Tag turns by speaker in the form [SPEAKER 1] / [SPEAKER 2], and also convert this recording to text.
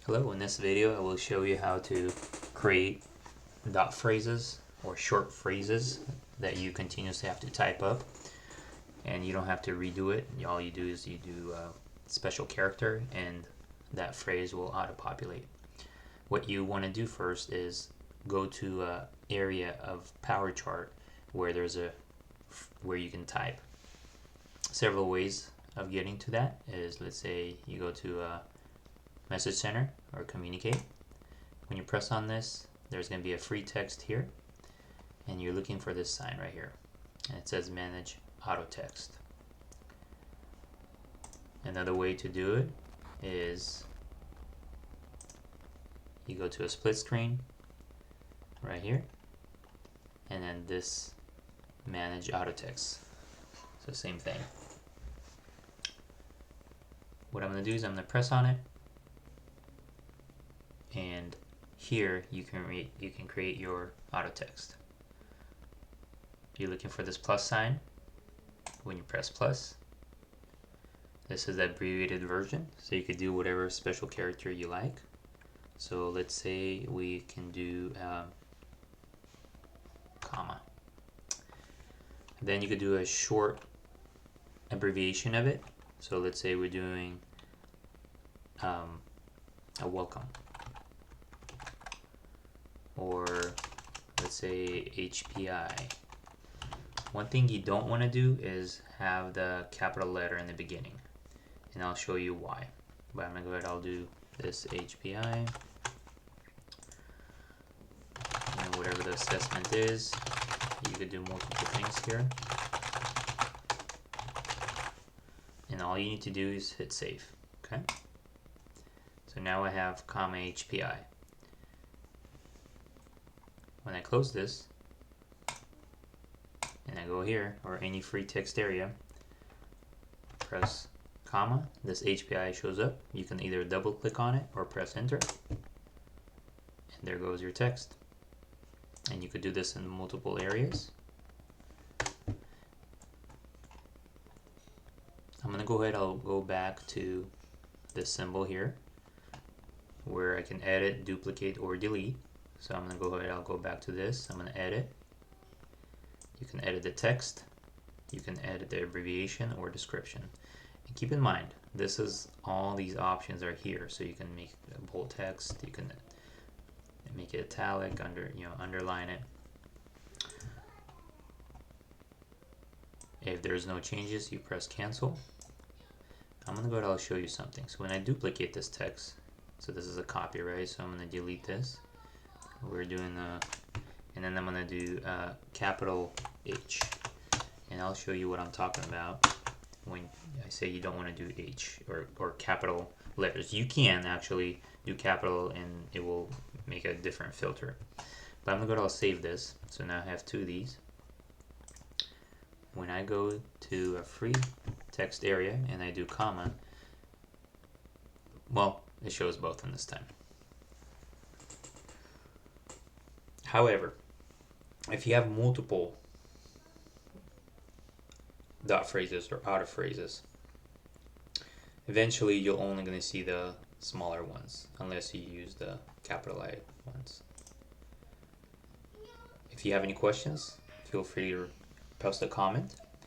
[SPEAKER 1] Hello, in this video I will show you how to create dot phrases or short phrases that you continuously have to type up, and you don't have to redo it. All you do is you do a special character and that phrase will auto-populate. What you want to do first is go to an area of PowerChart where where you can type. Several ways of getting to that is, let's say you go to Message Center or Communicate. When you press on this, there's going to be a free text here, and you're looking for this sign right here, and it says Manage AutoText. Another way to do it is you go to a split screen right here, and then this Manage AutoText. So same thing. What I'm going to do is I'm going to press on it, and here you can create your auto text. You're looking for this plus sign. When you press plus, this is the abbreviated version, so you could do whatever special character you like. So let's say we can do comma. Then you could do a short abbreviation of it. So let's say we're doing a welcome, or let's say HPI. One thing you don't want to do is have the capital letter in the beginning, and I'll show you why. But I'm gonna go ahead, I'll do this HPI, and whatever the assessment is. You could do multiple things here, and all you need to do is hit save. Okay, so now I have comma HPI. When I close this and I go here, or any free text area, press comma, this HPI shows up. You can either double click on it or press enter, and there goes your text. And you could do this in multiple areas. I'm gonna go ahead, I'll go back to this symbol here where I can edit, duplicate, or delete. So I'm going to go ahead, I'll go back to this, I'm going to edit. You can edit the text, you can edit the abbreviation or description. And keep in mind, this is all these options are here, so you can make bold text, you can make it italic, underline it. If there's no changes, you press cancel. I'm going to go ahead, I'll show you something. So when I duplicate this text, so this is a copy, right? So I'm going to delete this. We're doing and then I'm going to do capital H, and I'll show you what I'm talking about when I say you don't want to do H or capital letters. You can actually do capital and it will make a different filter, but I'm going to go ahead, I'll save this. So now I have two of these. When I go to a free text area and I do comma, well, it shows both in this time. However, if you have multiple dot phrases or auto phrases, eventually you're only going to see the smaller ones unless you use the capital I ones. If you have any questions, feel free to post a comment.